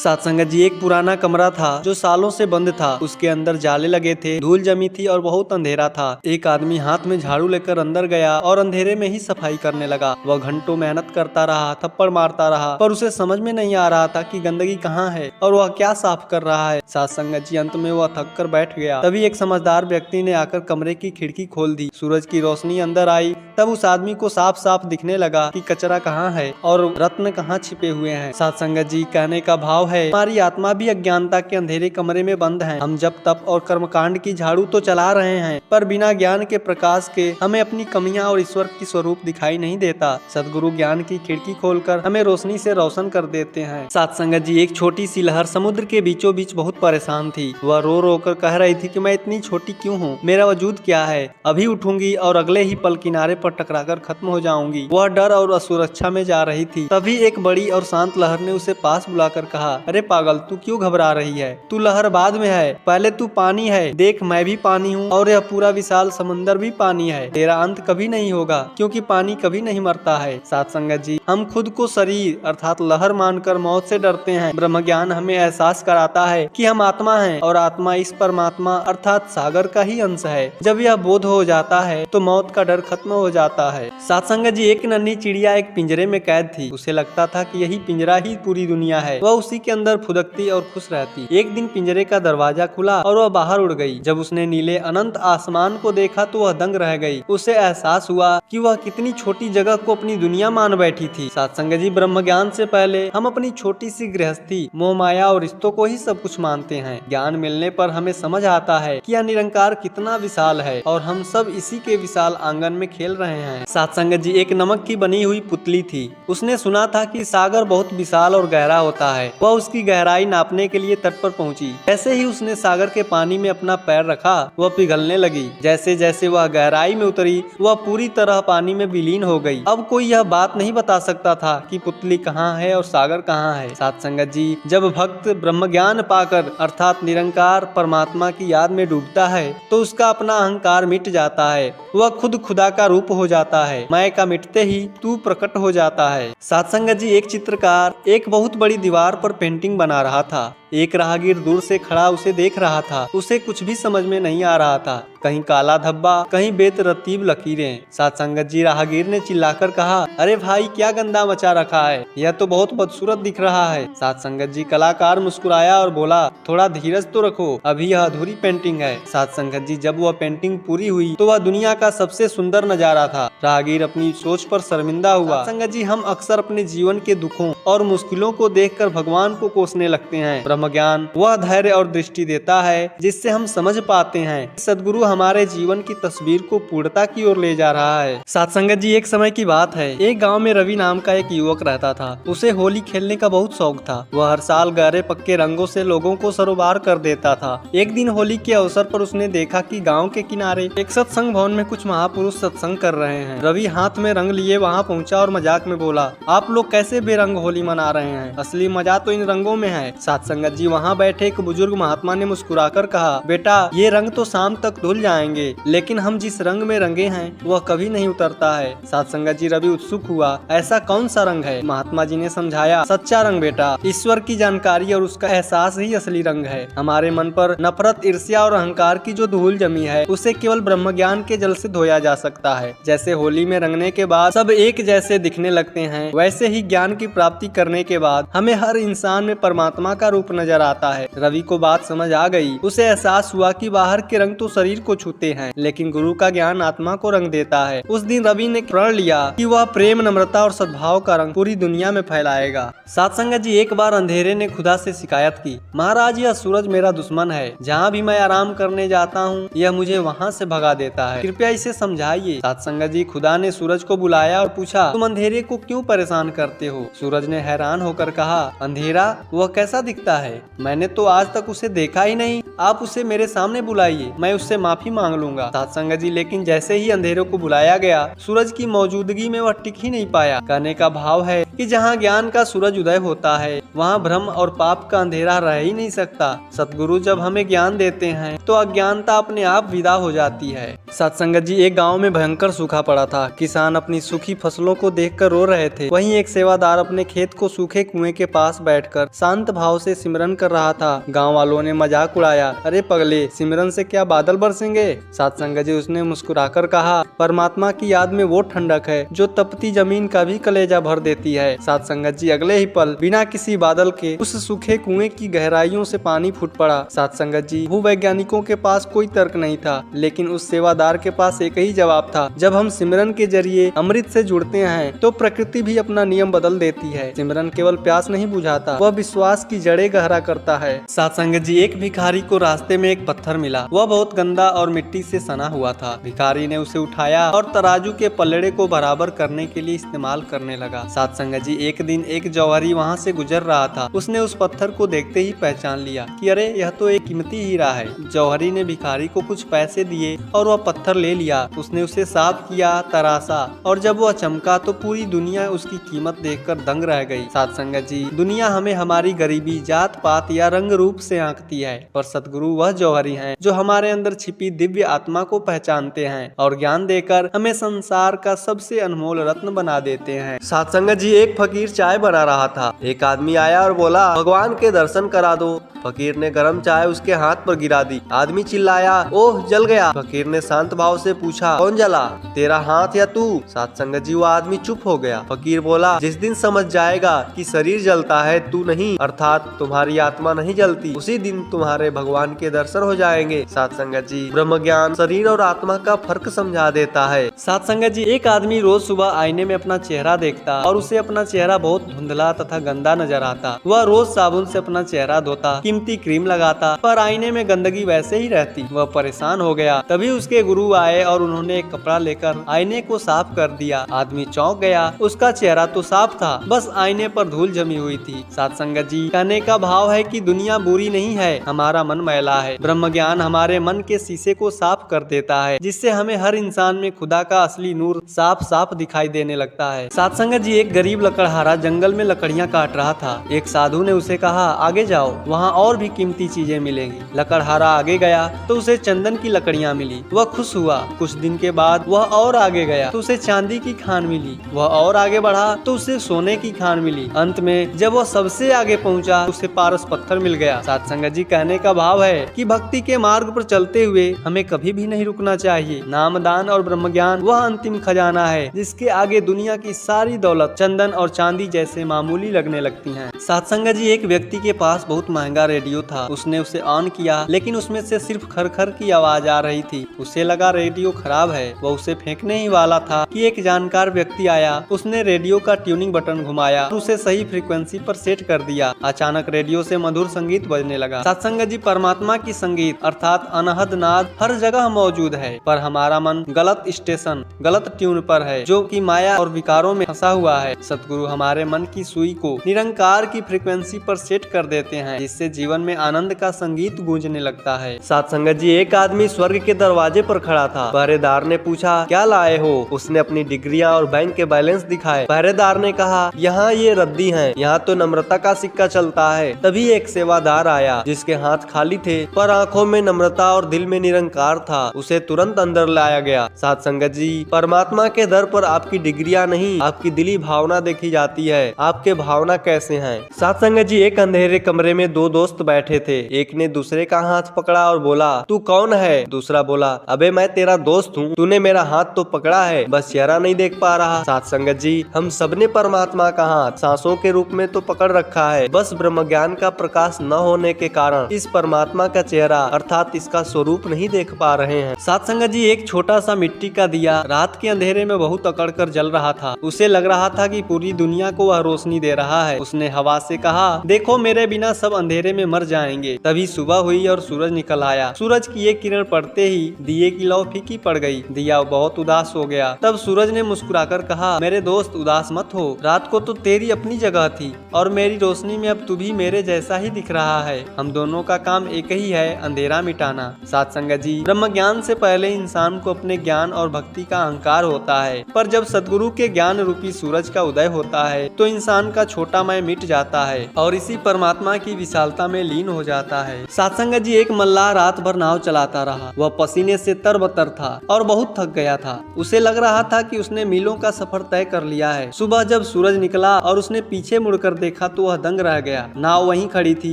साथ संगत जी, एक पुराना कमरा था जो सालों से बंद था। उसके अंदर जाले लगे थे, धूल जमी थी और बहुत अंधेरा था। एक आदमी हाथ में झाड़ू लेकर अंदर गया और अंधेरे में ही सफाई करने लगा। वह घंटों मेहनत करता रहा, थप्पड़ मारता रहा, पर उसे समझ में नहीं आ रहा था कि गंदगी कहाँ है और वह क्या साफ कर रहा है। साथ संगत जी, अंत में वह थक कर बैठ गया। तभी एक समझदार व्यक्ति ने आकर कमरे की खिड़की खोल दी। सूरज की रोशनी अंदर आई। तब उस आदमी को साफ साफ दिखने लगा कि कचरा कहाँ है और रत्न कहाँ छिपे हुए हैं। साथ संगत जी, कहने का भाव है, हमारी आत्मा भी अज्ञानता के अंधेरे कमरे में बंद है। हम जब तप और कर्मकांड की झाड़ू तो चला रहे हैं, पर बिना ज्ञान के प्रकाश के हमें अपनी कमियां और ईश्वर की स्वरूप दिखाई नहीं देता। सदगुरु ज्ञान की खिड़की खोलकर हमें रोशनी से रोशन कर देते हैं। साथ संगत जी, एक छोटी सी लहर समुद्र के बीचों बीच बहुत परेशान थी। वह रो रो कर कह रही थी कि मैं इतनी छोटी क्यों हूँ, मेरा वजूद क्या है। अभी उठूंगी और अगले ही पल किनारे पर टकराकर खत्म हो जाऊंगी। वह डर और असुरक्षा में जा रही थी। तभी एक बड़ी और शांत लहर ने उसे पास बुलाकर कहा, अरे पागल, तू क्यों घबरा रही है? तू लहर बाद में है, पहले तू पानी है। देख, मैं भी पानी हूँ और यह पूरा विशाल समंदर भी पानी है। तेरा अंत कभी नहीं होगा, क्योंकि पानी कभी नहीं मरता है। साथ संगत जी, हम खुद को शरीर अर्थात लहर मानकर मौत से डरते हैं। ब्रह्म ज्ञान हमें एहसास कराता है कि हम आत्मा हैं और आत्मा इस परमात्मा अर्थात सागर का ही अंश है। जब यह बोध हो जाता है तो मौत का डर खत्म हो जाता है। साथ संगत जी, एक नन्ही चिड़िया एक पिंजरे में कैद थी। उसे लगता था कि यही पिंजरा ही पूरी दुनिया है। वह उसी के अंदर फुदकती और खुश रहती। एक दिन पिंजरे का दरवाजा खुला और वह बाहर उड़ गई। जब उसने नीले अनंत आसमान को देखा तो वह दंग रह गई। उसे एहसास हुआ कि वह कितनी छोटी जगह को अपनी दुनिया मान बैठी थी। साथ संगत जी, ब्रह्म ज्ञान से पहले हम अपनी छोटी सी गृहस्थी, मोह माया और रिश्तों को ही सब कुछ मानते हैं। ज्ञान मिलने पर हमें समझ आता है कि यह निरंकार कितना विशाल है और हम सब इसी के विशाल आंगन में खेल रहे हैं। साथ संगत जी, एक नमक की बनी हुई पुतली थी। उसने सुना था कि सागर बहुत विशाल और गहरा होता है। वह उसकी गहराई नापने के लिए तट पर पहुंची। जैसे ही उसने सागर के पानी में अपना पैर रखा, वह पिघलने लगी। जैसे जैसे वह गहराई में उतरी, वह पूरी तरह पानी में विलीन हो गई। अब कोई यह बात नहीं बता सकता था कि पुतली कहाँ है और सागर कहाँ है। साथ संगत जी, जब भक्त ब्रह्म ज्ञान पाकर अर्थात निरंकार परमात्मा की याद में डूबता है तो उसका अपना अहंकार मिट जाता है। वह खुद खुदा का रूप हो जाता है। मैं का मिटते ही तू प्रकट हो जाता है। साथ संगत जी, एक चित्रकार एक बहुत बड़ी दीवार पर पेंटिंग बना रहा था। एक राहगीर दूर से खड़ा उसे देख रहा था। उसे कुछ भी समझ में नहीं आ रहा था। कहीं काला धब्बा, कहीं बेतरतीब लकीरें। साथ संगत जी, राहगीर ने चिल्लाकर कहा, अरे भाई, क्या गंदा मचा रखा है, यह तो बहुत बदसूरत दिख रहा है। साथ संगत जी, कलाकार मुस्कुराया और बोला, थोड़ा धीरज तो रखो, अभी यह अधूरी पेंटिंग है। साथ संगत जी, जब वह पेंटिंग पूरी हुई तो वह दुनिया का सबसे सुंदर नजारा था। राहगीर अपनी सोच पर शर्मिंदा हुआ। संगत जी, हम अक्सर अपने जीवन के दुखों और मुश्किलों को देखकर भगवान को कोसने लगते हैं। ब्रह्म ज्ञान वह धैर्य और दृष्टि देता है जिससे हम समझ पाते हैं सदगुरु हमारे जीवन की तस्वीर को पूर्णता की ओर ले जा रहा है। साथ संगत जी, एक समय की बात है। एक गांव में रवि नाम का एक युवक रहता था। उसे होली खेलने का बहुत शौक था। वह हर साल गहरे पक्के रंगों से लोगों को सरोबार कर देता था। एक दिन होली के अवसर पर उसने देखा कि गांव के किनारे एक सत्संग भवन में कुछ महापुरुष सत्संग कर रहे हैं। रवि हाथ में रंग लिए वहां पहुंचा और मजाक में बोला, आप लोग कैसे बेरंग होली मना रहे हैं? असली मजा तो इन रंगों में है। साथ संगत जी, वहाँ बैठे एक बुजुर्ग महात्मा ने मुस्कुराकर कहा, बेटा, ये रंग तो शाम तक धुल जाएंगे, लेकिन हम जिस रंग में रंगे हैं वह कभी नहीं उतरता है। साथ संगत जी, रवि उत्सुक हुआ, ऐसा कौन सा रंग है? महात्मा जी ने समझाया, सच्चा रंग बेटा, ईश्वर की जानकारी और उसका एहसास ही असली रंग है। हमारे मन पर नफरत, ईर्ष्या और अहंकार की जो धूल जमी है उसे केवल ब्रह्म ज्ञान के जल से धोया जा सकता है। जैसे होली में रंगने के बाद सब एक जैसे दिखने लगते हैं, वैसे ही ज्ञान की प्राप्ति करने के बाद हमें हर इंसान में परमात्मा का रूप नजर आता है। रवि को बात समझ आ गई। उसे एहसास हुआ कि बाहर के रंग तो शरीर को छूते हैं, लेकिन गुरु का ज्ञान आत्मा को रंग देता है। उस दिन रवि ने प्रण लिया कि वह प्रेम, नम्रता और सद्भाव का रंग पूरी दुनिया में फैलाएगा। साथ संगत जी, एक बार अंधेरे ने खुदा से शिकायत की, महाराज, यह सूरज मेरा दुश्मन है। जहाँ भी मैं आराम करने जाता हूँ यह मुझे वहाँ से भगा देता है, कृपया इसे समझाइए। साथ संगत जी, खुदा ने सूरज को बुलाया और पूछा, तुम अंधेरे को क्यों परेशान करते हो? सूरज ने हैरान होकर कहा, अंधेरा, वह कैसा दिखता है? है? मैंने तो आज तक उसे देखा ही नहीं। आप उसे मेरे सामने बुलाइए, मैं उससे माफी मांग लूंगा। साधुसंगत जी, लेकिन जैसे ही अंधेरों को बुलाया गया, सूरज की मौजूदगी में वह टिक ही नहीं पाया। कहने का भाव है कि जहाँ ज्ञान का सूरज उदय होता है, वहाँ भ्रम और पाप का अंधेरा रह ही नहीं सकता। सतगुरु जब हमें ज्ञान देते हैं तो अज्ञानता अपने आप विदा हो जाती है। सत्संगत जी, एक गांव में भयंकर सूखा पड़ा था। किसान अपनी सूखी फसलों को देखकर रो रहे थे। वहीं एक सेवादार अपने खेत को सूखे कुएं के पास बैठकर शांत भाव से सिमरन कर रहा था। गांव वालों ने मजाक उड़ाया, अरे पगले, सिमरन से क्या बादल बरसेंगे? सत्संगत जी, उसने मुस्कुराकर कहा, परमात्मा की याद में वो ठंडक है जो तपती जमीन का भी कलेजा भर देती है। सत्संगत जी, अगले ही पल बिना किसी बादल के उस सूखे कुएं की गहराइयों से पानी फूट पड़ा। सत्संगत जी, भूवैज्ञानिकों के पास कोई तर्क नहीं था, लेकिन उस सेवादार के पास एक ही जवाब था, जब हम सिमरन के जरिए अमृत से जुड़ते हैं तो प्रकृति भी अपना नियम बदल देती है। सिमरन केवल प्यास नहीं बुझाता, वह विश्वास की जड़ें गहरा करता है। सत्संगत जी, एक भिखारी को रास्ते में एक पत्थर मिला। वह बहुत गंदा और मिट्टी से सना हुआ था। भिखारी ने उसे उठाया और तराजू के पल्लड़े को बराबर करने के लिए इस्तेमाल करने लगा। सत्संगत जी, एक दिन एक जौहरी वहाँ से गुजर रहा था। उसने उस पत्थर को देखते ही पहचान लिया कि अरे, यह तो एक कीमती हीरा है। जौहरी ने भिखारी को कुछ पैसे दिए और वह पत्थर ले लिया। उसने उसे साफ किया, तराशा, और जब वह चमका तो पूरी दुनिया उसकी कीमत देखकर दंग रह गई। सत्संगत जी, दुनिया हमें हमारी गरीबी, जात पात या रंग रूप से आंकती है, पर सतगुरु वह जौहरी हैं जो हमारे अंदर छिपी दिव्य आत्मा को पहचानते हैं और ज्ञान देकर हमें संसार का सबसे अनमोल रत्न बना देते हैं। सत्संगत जी, एक फकीर चाय बना रहा था। एक आदमी आया और बोला, भगवान के दर्शन करा दो। फकीर ने गर्म चाय उसके हाथ पर गिरा दी। आदमी चिल्लाया, ओह, जल गया। फकीर ने शांत भाव से पूछा, कौन जला, तेरा हाथ या तू? सत्संगत जी, वो आदमी चुप हो गया। फकीर बोला, जिस दिन समझ जाएगा कि शरीर जलता है, तू नहीं, अर्थात तुम्हारी आत्मा नहीं जलती, उसी दिन तुम्हारे भगवान के दर्शन हो जाएंगे। सत्संगत जी, ब्रह्म ज्ञान शरीर और आत्मा का फर्क समझा देता है। सत्संगत जी, एक आदमी रोज सुबह आईने में अपना चेहरा देखता और उसे अपना चेहरा बहुत धुंधला तथा गंदा नजर आता। वह रोज साबुन से अपना चेहरा धोता, कीमती क्रीम लगाता, पर आईने में गंदगी वैसे ही रहती। वह परेशान हो गया। तभी उसके गुरु आए और उन्होंने एक कपड़ा लेकर आईने को साफ कर दिया। आदमी चौंक गया। उसका चेहरा तो साफ था, बस आईने पर धूल जमी हुई थी। सत्संगत जी, कहने का भाव है कि दुनिया बुरी नहीं है, हमारा मन मैला है। ब्रह्म ज्ञान हमारे मन के शीशे को साफ कर देता है, जिससे हमें हर इंसान में खुदा का असली नूर साफ साफ दिखाई देने लगता है। सत्संगत जी, एक गरीब लकड़हारा जंगल में लकड़ियाँ काट रहा था। एक साधु ने उसे कहा, आगे जाओ, वहाँ और भी कीमती चीजें मिलेंगी। लकड़हारा आगे गया तो उसे चंदन की लकड़ियाँ मिली। वह खुश हुआ। कुछ दिन के बाद वह और आगे गया तो उसे चांदी की खान मिली। वह और आगे बढ़ा तो उसे सोने की खान मिली। अंत में जब वह सबसे आगे पहुंचा, उसे पारस पत्थर मिल गया। सत्संगत जी, कहने का भाव है कि भक्ति के मार्ग पर चलते हुए हमें कभी भी नहीं रुकना चाहिए। नाम, दान और ब्रह्म ज्ञान वह अंतिम खजाना है, जिसके आगे दुनिया की सारी दौलत चंदन और चांदी जैसे मामूली लगने लगती है। सत्संगत जी, एक व्यक्ति के पास बहुत महंगा रेडियो था। उसने उसे ऑन किया, लेकिन उसमें से सिर्फ खरखर की आवाज आ रही थी। उसे लगा रेडियो खराब है। वह उसे फेंकने ही वाला था कि एक जानकार व्यक्ति आया। उसने रेडियो का ट्यूनिंग बटन घुमाया और उसे सही फ्रीक्वेंसी पर सेट कर दिया। अचानक रेडियो से मधुर संगीत बजने लगा। सत्संगत जी, परमात्मा की संगीत अर्थात अनहद नाद हर जगह मौजूद है, पर हमारा मन गलत स्टेशन, गलत ट्यून पर है, जो कि माया और विकारों में फंसा हुआ है। सतगुरु हमारे मन की सुई को निरंकार की फ्रीक्वेंसी पर सेट कर देते हैं, जिससे जीवन में आनंद का संगीत गूंजने लगता है। सत्संगत जी, एक आदमी स्वर्ग के दरवाजे पर खड़ा था। पहरेदार ने पूछा, क्या लाए हो? उसने अपनी डिग्रियां और बैंक के बैलेंस दिखाए। पहरेदार ने कहा, यहाँ ये रद्दी हैं, यहाँ तो नम्रता का सिक्का चलता है। तभी एक सेवादार आया, जिसके हाथ खाली थे, पर आंखों में नम्रता और दिल में निरंकार था। उसे तुरंत अंदर लाया गया। सत्संगत जी, परमात्मा के दर पर आपकी डिग्रियां नहीं, आपकी दिली भावना देखी जाती है। आपके भावना कैसे हैं? सत्संगत जी, एक अंधेरे कमरे में दो दोस्त बैठे थे। एक ने दूसरे का हाथ पकड़ा और बोला, तू कौन है? दूसरा बोला, अबे मैं तेरा दोस्त हूँ, तूने मेरा हाथ तो पकड़ा है, बस चेहरा नहीं देख पा रहा। सत्संगत जी, हम सबने परमात्मा का हाथ सांसों के रूप में तो पकड़ रखा है, बस ब्रह्म ज्ञान का प्रकाश न होने के कारण इस परमात्मा का चेहरा अर्थात इसका स्वरूप नहीं देख पा रहे हैं। सत्संगत जी, एक छोटा सा मिट्टी का दिया रात के अंधेरे में बहुत अकड़ कर जल रहा था। उसे लग रहा था कि पूरी दुनिया को वह रोशनी दे रहा है। उसने हवा से कहा, देखो, मेरे बिना सब अंधेरे में मर जाएंगे। तभी सुबह हुई और सूरज निकल आया। सूरज की एक किरण पड़ते ही दिए की लौ फीकी पड़ गई। दिया बहुत उदास हो गया। तब सूरज ने मुस्कुराकर कहा, मेरे दोस्त, उदास मत हो। रात को तो तेरी अपनी जगह थी और मेरी रोशनी में अब तू भी मेरे मेरे जैसा ही दिख रहा है। हम दोनों का काम एक ही है, अंधेरा मिटाना। साध संगत जी, ब्रह्म ज्ञान से पहले इंसान को अपने ज्ञान और भक्ति का अहंकार होता है, पर जब सदगुरु के ज्ञान रूपी सूरज का उदय होता है तो इंसान का छोटा मैं मिट जाता है और इसी परमात्मा की विशालता में लीन हो जाता है। साध संगत जी, एक मल्लाह रात भर नाव चलाता रहा। वह पसीने से तरबतर था और बहुत थक गया था। उसे लग रहा था कि उसने मीलों का सफर तय कर लिया है। सुबह जब सूरज निकला और उसने पीछे मुड़कर देखा तो वह दंग रह गया। नाव वहीं खड़ी थी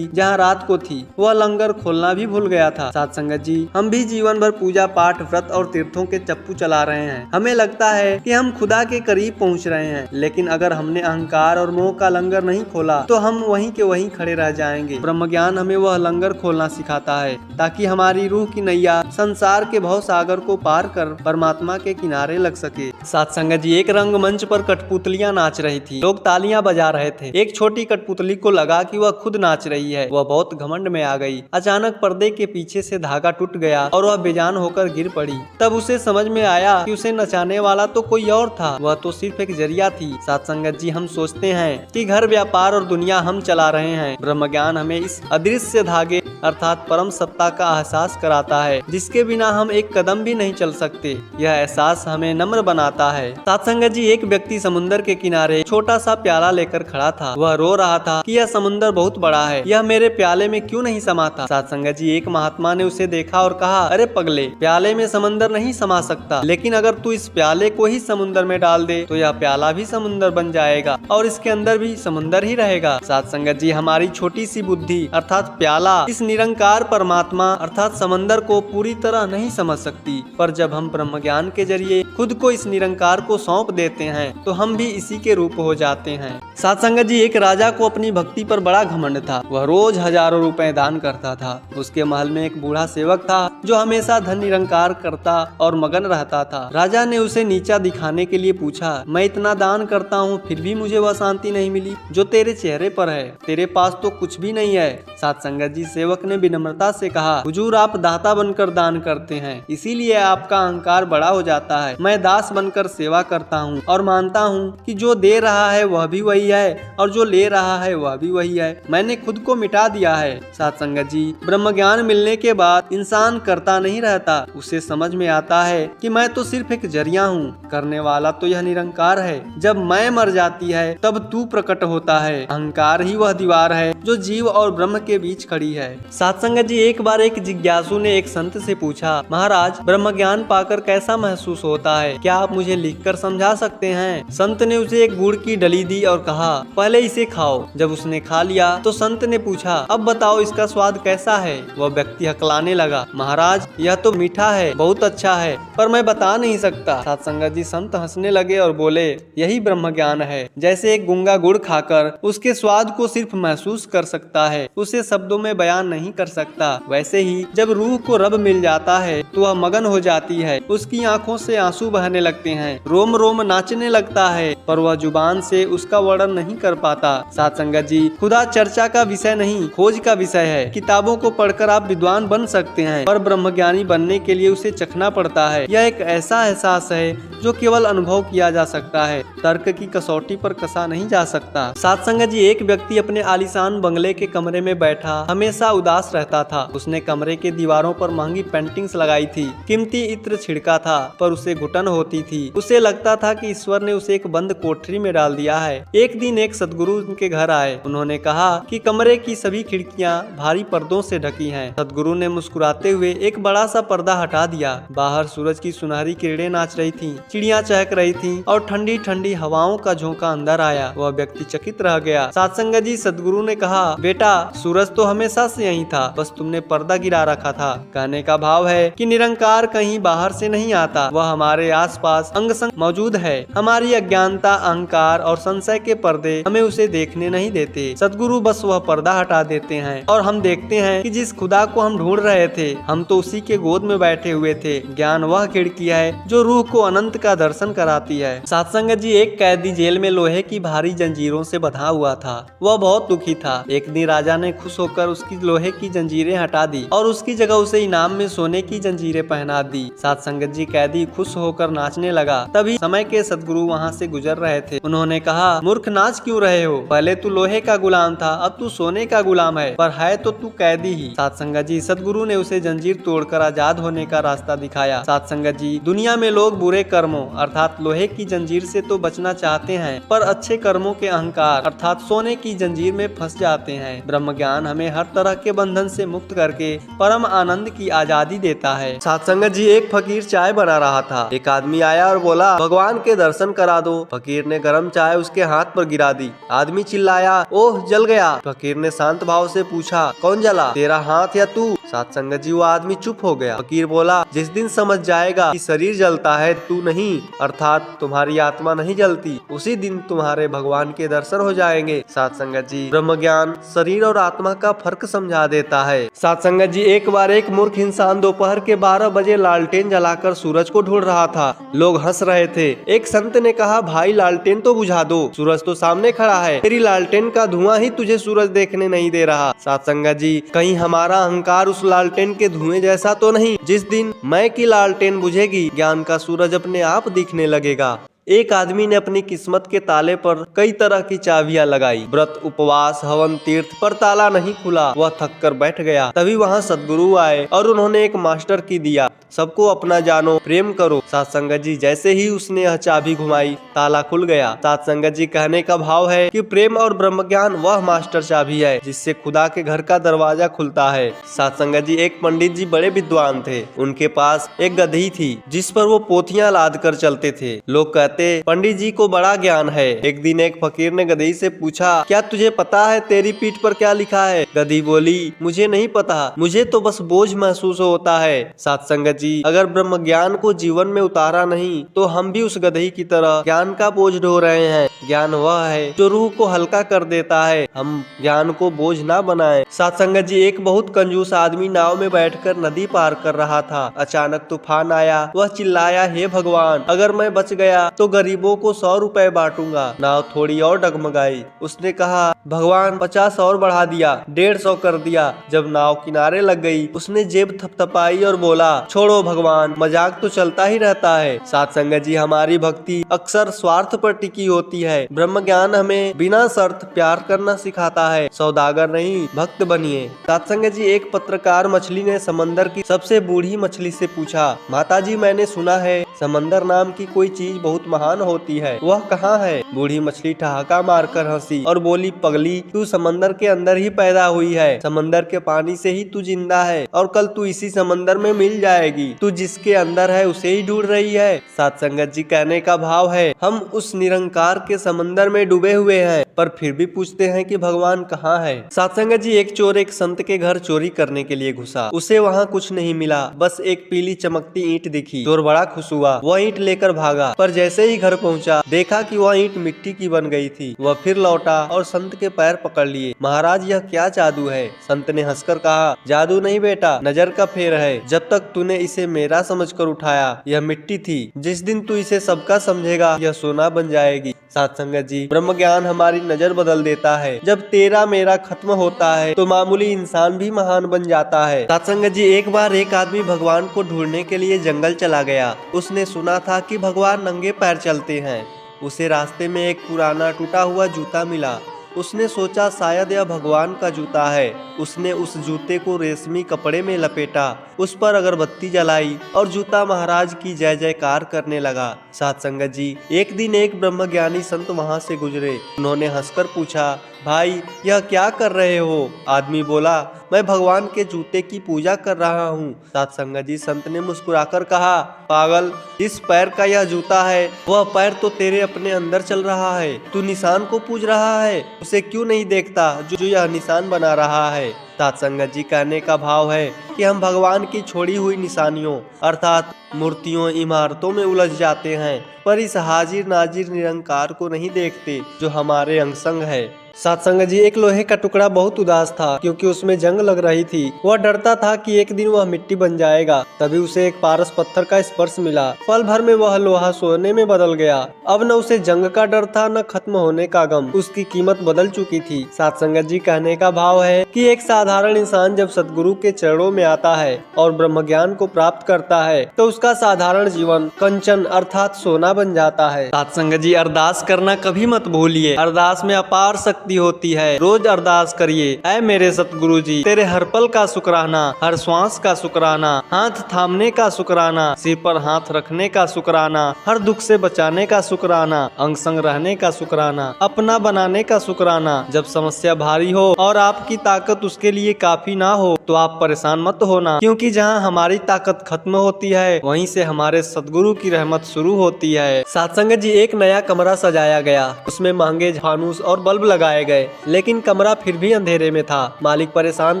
जहाँ रात को थी। वह लंगर खोलना भी भूल गया था। साध संगत जी, हम भी जीवन भर पूजा पाठ, व्रत और तीर्थों के चप्पू चला रहे हैं। हमें लगता है कि हम खुदा के करीब पहुँच रहे हैं, लेकिन अगर हमने अहंकार और मोह का लंगर नहीं खोला तो हम वहीं के वहीं खड़े रह जाएंगे। ब्रह्म ज्ञान हमें वह लंगर खोलना सिखाता है ताकि हमारी रूह की नैया संसार के भव सागर को पार कर परमात्मा के किनारे लग सके। साध संगत जी, एक रंगमंच पर कठपुतलियां नाच रही थी। लोग तालियां बजा रहे थे। एक छोटी कठपुतली को लगा कि वह खुद नाच रही है। वह बहुत घमंड में आ गई। अचानक पर्दे के पीछे से धागा टूट गया और वह बेजान होकर गिर पड़ी। तब उसे समझ में आया कि उसे नचाने वाला तो कोई और था, वह तो सिर्फ एक जरिया थी। साध संगत जी, हम सोचते हैं कि घर, व्यापार और दुनिया हम चला रहे हैं। ब्रह्म ज्ञान हमें इस अदृश्य धागे अर्थात परम सत्ता का एहसास कराता है, जिसके बिना हम एक कदम भी नहीं चल सकते। यह एहसास हमें नम्र बनाता है। साध संगत जी, एक व्यक्ति समुद्र के किनारे छोटा सा प्याला लेकर खड़ा था। वह रो रहा था कि यह समुद्र बहुत बड़ा है, यह मेरे प्याले में क्यों नहीं समा था। साध संगत जी, एक महात्मा ने उसे देखा और कहा, अरे पगले, प्याले में समुद्र नहीं समा सकता, लेकिन अगर तू इस प्याले को ही समुद्र में डाल दे तो यह प्याला भी समुद्र बन जाएगा और इसके अंदर भी समुद्र ही रहेगा। साध संगत जी, हमारी छोटी सी बुद्धि अर्थात प्याला इस निरंकार परमात्मा अर्थात समंदर को पूरी तरह नहीं समझ सकती, पर जब हम ब्रह्म ज्ञान के जरिए खुद को इस निरंकार को सौंप देते हैं तो हम भी इसी के रूप हो जाते हैं। साध संगत जी, एक राजा को अपनी भक्ति पर बड़ा घमंड था। वह रोज हजारों रुपए दान करता था। उसके महल में एक बूढ़ा सेवक था जो हमेशा धन निरंकार करता और मगन रहता था। राजा ने उसे नीचा दिखाने के लिए पूछा, मैं इतना दान करता हूँ फिर भी मुझे वह शांति नहीं मिली जो तेरे चेहरे पर है। तेरे पास तो कुछ भी नहीं है। साध संगत जी, सेवक ने विनम्रता से कहा, हुजूर, आप दाता बनकर दान करते हैं, इसीलिए आपका अहंकार बड़ा हो जाता है। मैं दास बनकर सेवा करता हूँ और मानता हूँ कि जो दे रहा है वह भी वही है और जो ले रहा है वह भी वही है। मैंने खुद को मिटा दिया है। साध संगत जी, ब्रह्म ज्ञान मिलने के बाद इंसान करता नहीं रहता। उसे समझ में आता है कि मैं तो सिर्फ एक जरिया हूँ, करने वाला तो यह निरंकार है। जब मैं मर जाती है तब तू प्रकट होता है। अहंकार ही वह दीवार है जो जीव और ब्रह्म के बीच खड़ी है। साध संगत जी, एक बार एक जिज्ञासु ने एक संत से पूछा, महाराज, ब्रह्म ज्ञान पाकर कैसा महसूस होता है, क्या आप मुझे लिखकर समझा सकते हैं। संत ने उसे एक गुड़ की डली दी और कहा, पहले इसे खाओ। जब उसने खा लिया तो संत ने पूछा, अब बताओ इसका स्वाद कैसा है। वह व्यक्ति हकलाने लगा, महाराज, यह तो मीठा है, बहुत अच्छा है, पर मैं बता नहीं सकता। साध संगत जी, संत हंसने लगे और बोले, यही ब्रह्म ज्ञान है। जैसे एक गूंगा गुड़ खाकर उसके स्वाद को सिर्फ महसूस कर सकता है, उसे शब्दों में बयान नहीं कर सकता, वैसे ही जब रूह को रब मिल जाता है तो वह मगन हो जाती है। उसकी आंखों से आंसू बहने लगते हैं, रोम रोम नाचने लगता है, पर वह जुबान से उसका वर्णन नहीं कर पाता। साध संगत जी, खुदा चर्चा का विषय नहीं, खोज का विषय है। किताबों को पढ़कर आप विद्वान बन सकते हैं, पर ब्रह्मज्ञानी बनने के लिए उसे चखना पड़ता है। यह एक ऐसा एहसास है जो केवल अनुभव किया जा सकता है, तर्क की कसौटी पर कसा नहीं जा सकता। साध संगत जी, एक व्यक्ति अपने आलीशान बंगले के कमरे में बैठा हमेशा उदास रहता था। उसने कमरे के दीवारों पर महंगी पेंटिंग्स लगाई थी, कीमती इत्र छिड़का था, पर उसे घुटन होती थी। उसे लगता था कि ईश्वर ने उसे एक बंद कोठरी में डाल दिया है। एक दिन एक सदगुरु उनके घर आए। उन्होंने कहा कि कमरे की सभी खिड़कियां भारी पर्दों से ढकी हैं। सदगुरु ने मुस्कुराते हुए एक बड़ा सा पर्दा हटा दिया। बाहर सूरज की सुनहरी किरणें नाच रही थीं, चिड़ियां चहक रही थीं और ठंडी ठंडी हवाओं का झोंका अंदर आया। वह व्यक्ति चकित रह गया। साध संगत जी, सदगुरु ने कहा, बेटा, सूरज तो हमेशा से यही था, बस तुमने पर्दा गिरा रखा था। कहने का भाव है कि निरंकार कहीं बाहर से नहीं आता, वह हमारे आसपास अंग संग मौजूद है। हमारी अज्ञानता, अहंकार और संशय के पर्दे हमें उसे देखने नहीं देते। सदगुरु बस वह पर्दा हटा देते हैं और हम देखते हैं कि जिस खुदा को हम ढूंढ रहे थे, हम तो उसी के गोद में बैठे हुए थे। ज्ञान वह खिड़की है जो रूह को अनंत का दर्शन कराती है। साध संगत जी, एक कैदी जेल में लोहे की भारी जंजीरों से बंधा हुआ था। वह बहुत दुखी था। एक दिन राजा ने खुश होकर उसकी लोहे की जंजीरें हटा दी और उसकी जगह उसे इनाम में सोने की जंजीरें पहना दी। साध संगत जी, कैदी खुश होकर नाचने लगा। तभी समय के सदगुरु वहाँ से गुजर रहे थे। उन्होंने कहा, मूर्ख नाच क्यों रहे हो? पहले तू लोहे का गुलाम था, अब तू सोने का गुलाम है, पर है तो तू कैदी ही। साथ संगत जी, सदगुरु ने उसे जंजीर तोड़कर आजाद होने का रास्ता दिखाया। साथ संगत जी, दुनिया में लोग बुरे कर्मों अर्थात लोहे की जंजीर से तो बचना चाहते हैं, पर अच्छे कर्मों के अहंकार अर्थात सोने की जंजीर में फंस जाते हैं। ब्रह्म ज्ञान हमें हर तरह के बंधन से मुक्त करके परम आनंद की आजादी देता है। साथ संगत जी, एक फकीर चाय बना रहा था। एक आदमी आया और बोला, भगवान के दर्शन करा दो। फकीर ने गर्म चाय उसके हाथ पर गिरा दी। आदमी चिल्लाया, ओह जल गया। फकीर ने शांत भाव से पूछा, कौन जला, तेरा हाथ या तू? साथ संगत जी, वो आदमी चुप हो गया। फकीर बोला, जिस दिन समझ जाएगा कि शरीर जलता है तू नहीं, अर्थात तुम्हारी आत्मा नहीं जलती, उसी दिन तुम्हारे भगवान के दर्शन हो जाएंगे। साथ संगत जी, ब्रह्म ज्ञान शरीर और आत्मा का फर्क समझा देता है। साथ संगत जी, एक बार एक मूर्ख इंसान दोपहर के 12 बजे लालटेन जलाकर सूरज को ढूंढ रहा था। लोग हंस रहे थे। एक संत ने कहा, भाई लालटेन तो बुझा दो, सूरज तो सामने खड़ा है, तेरी लालटेन का धुआं ही तुझे सूरज देखने नहीं दे रहा। साथ संगत जी, कहीं हमारा अहंकार उस लालटेन के धुएं जैसा तो नहीं? जिस दिन मैं की लालटेन बुझेगी, ज्ञान का सूरज अपने आप दिखने लगेगा। एक आदमी ने अपनी किस्मत के ताले पर कई तरह की चाबियां लगाई, व्रत, उपवास, हवन, तीर्थ, पर ताला नहीं खुला। वह थक कर बैठ गया। तभी वहां सदगुरु आए और उन्होंने एक मास्टर की दिया, सबको अपना जानो, प्रेम करो। साथ संगत जी, जैसे ही उसने यह चाबी घुमाई, ताला खुल गया। साथ संगत जी, कहने का भाव है कि प्रेम और ब्रह्म ज्ञान वह मास्टर चाबी है जिससे खुदा के घर का दरवाजा खुलता है। साथ संगत जी, एक पंडित जी बड़े विद्वान थे। उनके पास एक गधी थी जिस पर वो पोथियां लाद कर चलते थे। लोग कहते, पंडित जी को बड़ा ज्ञान है। एक दिन एक फकीर ने गधी से पूछा, क्या तुझे पता है तेरी पीठ पर क्या लिखा है? गधी बोली, मुझे नहीं पता, मुझे तो बस बोझ महसूस होता है। साथ संगत जी, अगर ब्रह्म ज्ञान को जीवन में उतारा नहीं तो हम भी उस गधी की तरह ज्ञान का बोझ ढो रहे हैं। ज्ञान वह है जो रूह को हल्का कर देता है, हम ज्ञान को बोझ ना बनाएं। साथ संगत जी, एक बहुत कंजूस आदमी नाव में बैठकर नदी पार कर रहा था। अचानक तूफान आया। वह चिल्लाया, हे भगवान, अगर मैं बच गया तो गरीबों को 100 रुपए बांटूंगा। नाव थोड़ी और डगमगाई। उसने कहा, भगवान 50 और बढ़ा दिया, 150 कर दिया। जब नाव किनारे लग गई, उसने जेब थपथपाई और बोला, छोड़ो भगवान, मजाक तो चलता ही रहता है। साथ संगत जी, हमारी भक्ति अक्सर स्वार्थ पर टिकी होती है। ब्रह्म ज्ञान हमें बिना शर्त प्यार करना सिखाता है। सौदागर नहीं, भक्त बनिए। साथ संगत जी, एक पत्रकार मछली ने समंदर की सबसे बूढ़ी मछली से पूछा, माताजी, मैंने सुना है समंदर नाम की कोई चीज बहुत महान होती है, वह कहाँ है? बूढ़ी मछली ठहाका मारकर हंसी और बोली, पगली, तू समंदर के अंदर ही पैदा हुई है, समंदर के पानी से ही तू जिंदा है और कल तू इसी समंदर में मिल जाएगी। तू जिसके अंदर है उसे ही ढूंढ रही है। साथ संगत जी, कहने का भाव है, हम उस निरंकार के समंदर में डूबे हुए हैं, पर फिर भी पूछते हैं कि भगवान कहाँ है। साथ संगत जी, एक चोर एक संत के घर चोरी करने के लिए घुसा। उसे वहाँ कुछ नहीं मिला, बस एक पीली चमकती ईंट दिखी। चोर बड़ा खुश हुआ, वह ईंट लेकर भागा, पर जैसे ही घर पहुंचा, देखा कि वह ईंट मिट्टी की बन गई थी। वह फिर लौटा और संत के पैर पकड़ लिए। महाराज, यह क्या जादू है? संत ने हंसकर कहा, जादू नहीं बेटा, नजर का फेर है। जब तक तूने इसे मेरा समझकर उठाया, यह मिट्टी थी, जिस दिन तू इसे सबका समझेगा, यह सोना बन जाएगी। साथ संगत जी, ब्रह्म ज्ञान हमारी नजर बदल देता है। जब तेरा मेरा खत्म होता है तो मामूली इंसान भी महान बन जाता है। साथ संगत जी, एक बार एक आदमी भगवान को ढूंढने के लिए जंगल चला गया। उसने सुना था कि भगवान नंगे पैर चलते हैं। उसे रास्ते में एक पुराना टूटा हुआ जूता मिला। उसने सोचा शायद यह भगवान का जूता है। उसने उस जूते को रेशमी कपड़े में लपेटा, उस पर अगरबत्ती जलाई और जूता महाराज की जय जयकार करने लगा। साथ संगत जी, एक दिन एक ब्रह्मज्ञानी संत वहां से गुजरे। उन्होंने हंसकर पूछा, भाई यह क्या कर रहे हो? आदमी बोला, मैं भगवान के जूते की पूजा कर रहा हूँ। साथ संगत जी, संत ने मुस्कुराकर कहा, पागल, जिस पैर का यह जूता है वह पैर तो तेरे अपने अंदर चल रहा है। तू निशान को पूज रहा है, उसे क्यों नहीं देखता जो यह निशान बना रहा है? साथ संगत जी, कहने का भाव है कि हम भगवान की छोड़ी हुई निशानियों अर्थात मूर्तियों, इमारतों में उलझ जाते हैं, पर इस हाजिर नाजिर निरंकार को नहीं देखते जो हमारे अंग संग है। सत्संग जी, एक लोहे का टुकड़ा बहुत उदास था क्योंकि उसमें जंग लग रही थी। वह डरता था कि एक दिन वह मिट्टी बन जाएगा। तभी उसे एक पारस पत्थर का स्पर्श मिला। पल भर में वह लोहा सोने में बदल गया। अब न उसे जंग का डर था, न खत्म होने का गम। उसकी कीमत बदल चुकी थी। सत्संग जी, कहने का भाव है कि एक साधारण इंसान जब सतगुरु के चरणों में आता है और ब्रह्म ज्ञान को प्राप्त करता है तो उसका साधारण जीवन कंचन अर्थात सोना बन जाता है। सत्संग जी, अरदास करना कभी मत भूलिए। अरदास में अपार शक्ति होती है। रोज अरदास करिए, ऐ मेरे सतगुरु जी, तेरे हर पल का शुक्राना, हर श्वास का शुक्राना, हाथ थामने का शुक्राना, सिर पर हाथ रखने का शुक्राना, हर दुख से बचाने का शुक्राना, अंग संग रहने का शुक्राना, अपना बनाने का शुक्राना। जब समस्या भारी हो और आपकी ताकत उसके लिए काफी ना हो तो आप परेशान मत होना, क्योंकि जहाँ हमारी ताकत खत्म होती है वहीं से हमारे सतगुरु की रहमत शुरू होती है। सत्संग जी, एक नया कमरा सजाया गया। उसमें महंगे फानूस और बल्ब लगाए गए, लेकिन कमरा फिर भी अंधेरे में था। मालिक परेशान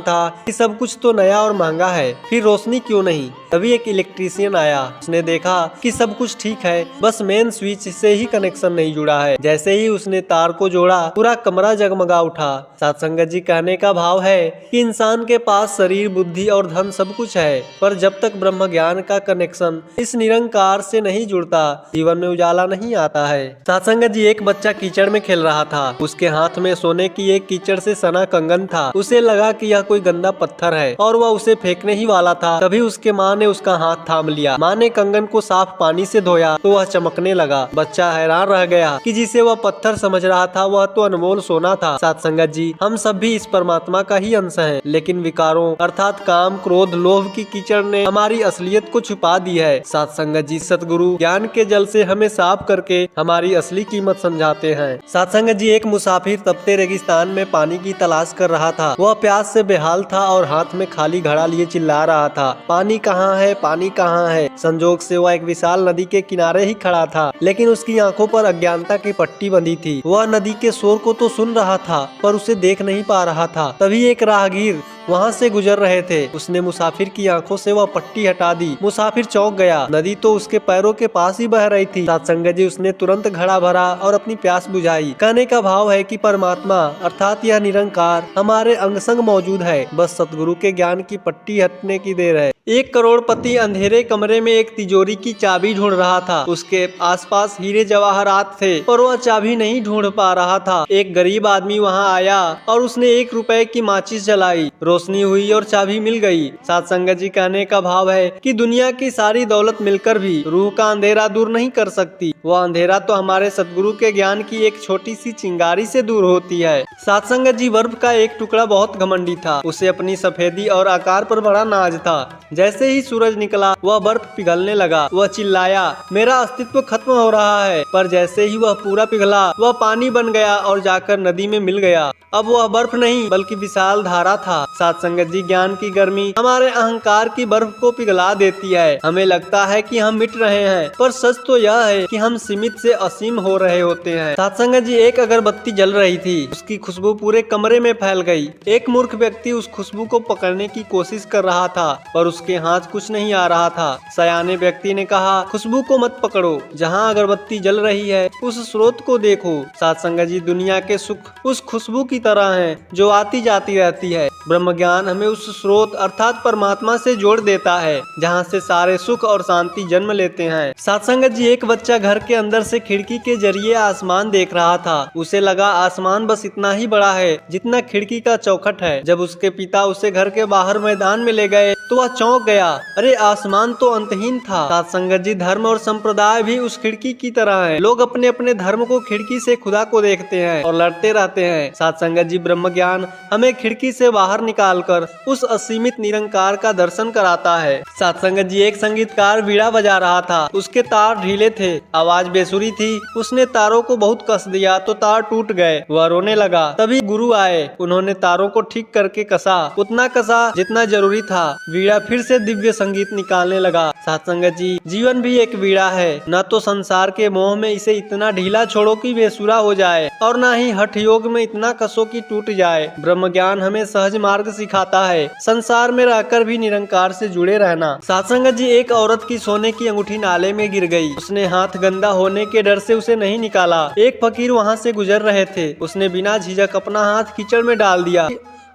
था कि सब कुछ तो नया और महंगा है, फिर रोशनी क्यों नहीं। तभी एक इलेक्ट्रीशियन आया। उसने देखा कि सब कुछ ठीक है, बस मेन स्विच से ही कनेक्शन नहीं जुड़ा है। जैसे ही उसने तार को जोड़ा, पूरा कमरा जगमगा उठा। सत्संग जी, कहने का भाव है कि इंसान के पास शरीर, बुद्धि और धन सब कुछ है, पर जब तक ब्रह्म ज्ञान का कनेक्शन इस निरंकार से नहीं जुड़ता, जीवन में उजाला नहीं आता है। सत्संग जी, एक बच्चा कीचड़ में खेल रहा था। उसके हाथ में सोने की एक कीचड़ से सना कंगन था। उसे लगा कि यह कोई गंदा पत्थर है और वह उसे फेंकने ही वाला था। तभी उसके माँ ने उसका हाथ थाम लिया। माँ ने कंगन को साफ पानी से धोया तो वह चमकने लगा। बच्चा हैरान रह गया कि जिसे वह पत्थर समझ रहा था वह तो अनमोल सोना था। सत्संगत जी, हम सब भी इस परमात्मा का ही अंश हैं, लेकिन विकारों अर्थात काम, क्रोध, लोभ की कीचड़ ने हमारी असलियत को छुपा दी है। सत्संगत जी, सतगुरु ज्ञान के जल से हमें साफ करके हमारी असली कीमत समझाते हैं। सत्संगत जी, एक मुसाफिर तपते रेगिस्तान में पानी की तलाश कर रहा था। वह प्यास से बेहाल था और हाथ में खाली घड़ा लिए चिल्ला रहा था, पानी कहाँ है, पानी कहाँ है। संजोग से वह एक विशाल नदी के किनारे ही खड़ा था, लेकिन उसकी आंखों पर अज्ञानता की पट्टी बंधी थी। वह नदी के शोर को तो सुन रहा था पर उसे देख नहीं पा रहा था। तभी एक राहगीर वहाँ से गुजर रहे थे। उसने मुसाफिर की आंखों से वह पट्टी हटा दी। मुसाफिर चौंक गया। नदी तो उसके पैरों के पास ही बह रही थी। सत्संग जी, उसने तुरंत घड़ा भरा और अपनी प्यास बुझाई। कहने का भाव है कि परमात्मा अर्थात यह निरंकार हमारे अंग संग मौजूद है, बस सतगुरु के ज्ञान की पट्टी हटने की देर है। एक करोड़पति अंधेरे कमरे में एक तिजोरी की चाबी ढूंढ रहा था। उसके आसपास हीरे जवाहरात थे पर वह चाबी नहीं ढूंढ पा रहा था। एक गरीब आदमी वहां आया और उसने 1 रुपए की माचिस जलाई। रोशनी हुई और चाबी मिल गई। सत्संगत जी, कहने का भाव है कि दुनिया की सारी दौलत मिलकर भी रूह का अंधेरा दूर नहीं कर सकती। वह अंधेरा तो हमारे सतगुरु के ज्ञान की एक छोटी सी चिंगारी से दूर होती है। सत्संगत जी, बर्फ का एक टुकड़ा बहुत घमंडी था। उसे अपनी सफेदी और आकार पर बड़ा नाज था। जैसे ही सूरज निकला वह बर्फ पिघलने लगा। वह चिल्लाया, मेरा अस्तित्व खत्म हो रहा है। पर जैसे ही वह पूरा पिघला वह पानी बन गया और जाकर नदी में मिल गया। अब वह बर्फ नहीं बल्कि विशाल धारा था। सत्संगत जी, ज्ञान की गर्मी हमारे अहंकार की बर्फ को पिघला देती है। हमें लगता है कि हम मिट रहे हैं, पर सच तो यह है कि हम सीमित से असीम हो रहे होते हैं। सत्संगत जी, एक अगरबत्ती जल रही थी। उसकी खुशबू पूरे कमरे में फैल गई। एक मूर्ख व्यक्ति उस खुशबू को पकड़ने की कोशिश कर रहा था पर उसके हाथ कुछ नहीं आ रहा था। सयाने व्यक्ति ने कहा, खुशबू को मत पकड़ो, जहाँ अगरबत्ती जल रही है उस स्रोत को देखो। सत्संगत जी, दुनिया के सुख उस खुशबू की तरह हैं जो आती जाती रहती है। ब्रह्म ज्ञान हमें उस स्रोत अर्थात परमात्मा से जोड़ देता है जहाँ से सारे सुख और शांति जन्म लेते हैं। सत्संगत जी, एक बच्चा घर के अंदर से खिड़की के जरिए आसमान देख रहा था। उसे लगा आसमान बस इतना ही बड़ा है जितना खिड़की का चौखट है। जब उसके पिता उसे घर के बाहर मैदान में ले गए तो वह चौंक गया। अरे, आसमान तो अंतहीन था। सत्संगत जी, धर्म और संप्रदाय भी उस खिड़की की तरह है। लोग अपने अपने धर्म को खिड़की से खुदा को देखते हैं और लड़ते रहते हैं। सत्संगत जी, ब्रह्म ज्ञान हमें खिड़की से बाहर निकालकर उस असीमित निरंकार का दर्शन कराता है। सत्संगत जी, एक संगीतकार वीणा बजा रहा था। उसके तार ढीले थे, आवाज बेसुरी थी। उसने तारों को बहुत कस दिया तो तार टूट गए। वह रोने लगा। तभी गुरु आए। उन्होंने तारों को ठीक करके कसा, उतना कसा जितना जरूरी था। वीणा फिर से दिव्य संगीत निकालने लगा। सत्संगत जी, जीवन भी एक वीणा है। न तो संसार के मोह में इसे इतना ढीला छोड़ो कि बेसुरा हो जाए और न ही हठ योग में इतना कसो कि टूट जाए। ब्रह्म ज्ञान हमें सहज मार्ग सिखाता है, संसार में रहकर भी निरंकार से जुड़े रहना। साथ संगत जी, एक औरत की सोने की अंगूठी नाले में गिर गई। उसने हाथ गंदा होने के डर से उसे नहीं निकाला। एक फकीर वहाँ से गुजर रहे थे। उसने बिना झिझक अपना हाथ कीचड़ में डाल दिया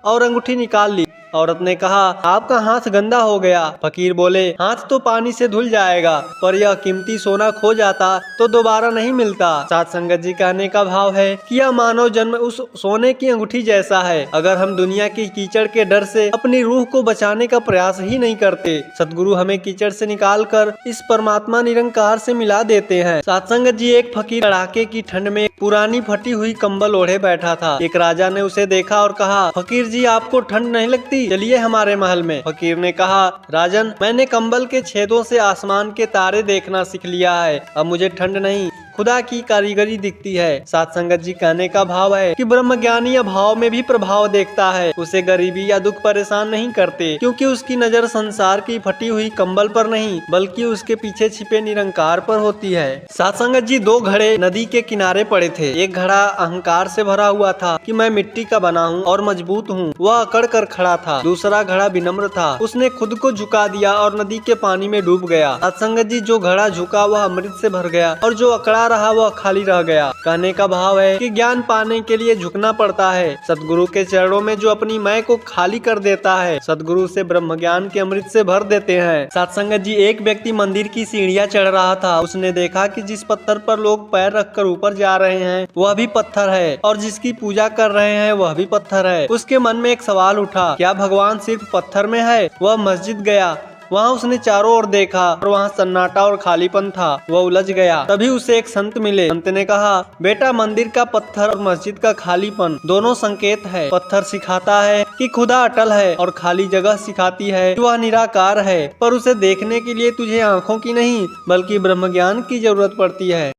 और अंगूठी निकाल ली। औरत ने कहा, आपका हाथ गंदा हो गया। फकीर बोले, हाथ तो पानी से धुल जाएगा, पर यह कीमती सोना खो जाता तो दोबारा नहीं मिलता। साथ संगत जी, कहने का भाव है कि यह मानव जन्म उस सोने की अंगूठी जैसा है। अगर हम दुनिया की कीचड़ के डर से अपनी रूह को बचाने का प्रयास ही नहीं करते, सतगुरु हमें कीचड़ से निकाल कर इस परमात्मा निरंकार से मिला देते हैं। साथ संगत जी, एक फकीर कड़ाके की ठंड में पुरानी फटी हुई कंबल ओढ़े बैठा था। एक राजा ने उसे देखा और कहा, फकीर जी, आपको ठंड नहीं लगती? चलिए हमारे महल में। फकीर ने कहा, राजन, मैंने कंबल के छेदों से आसमान के तारे देखना सीख लिया है। अब मुझे ठंड नहीं, खुदा की कारीगरी दिखती है। साथ संगत जी, कहने का भाव है कि ब्रह्मज्ञानी अभाव में भी प्रभाव देखता है। उसे गरीबी या दुख परेशान नहीं करते, क्योंकि उसकी नजर संसार की फटी हुई कंबल पर नहीं, बल्कि उसके पीछे छिपे निरंकार पर होती है। साथ संगत जी, दो घड़े नदी के किनारे पड़े थे। एक घड़ा अहंकार से भरा हुआ था कि मैं मिट्टी का बना हूँ और मजबूत हूँ, वह अकड़ कर खड़ा था। दूसरा घड़ा विनम्र था, उसने खुद को झुका दिया और नदी के पानी में डूब गया। साथ संगत जी, जो घड़ा झुका वह अमृत से भर गया और जो अकड़ा रहा वह खाली रह गया। कहने का भाव है कि ज्ञान पाने के लिए झुकना पड़ता है। सतगुरु के चरणों में जो अपनी मैं को खाली कर देता है, सतगुरु से ब्रह्म ज्ञान के अमृत से भर देते हैं। साथ संगत जी, एक व्यक्ति मंदिर की सीढ़ियां चढ़ रहा था। उसने देखा कि जिस पत्थर पर लोग पैर रखकर ऊपर जा रहे हैं वह भी पत्थर है, और जिसकी पूजा कर रहे हैं वह भी पत्थर है। उसके मन में एक सवाल उठा, क्या भगवान सिर्फ पत्थर में है? वह मस्जिद गया। वहाँ उसने चारों ओर देखा और वहाँ सन्नाटा और खालीपन था। वह उलझ गया। तभी उसे एक संत मिले। संत ने कहा, बेटा, मंदिर का पत्थर और मस्जिद का खालीपन दोनों संकेत है। पत्थर सिखाता है कि खुदा अटल है और खाली जगह सिखाती है कि वह निराकार है, पर उसे देखने के लिए तुझे आंखों की नहीं बल्कि ब्रह्म ज्ञान की जरूरत पड़ती है।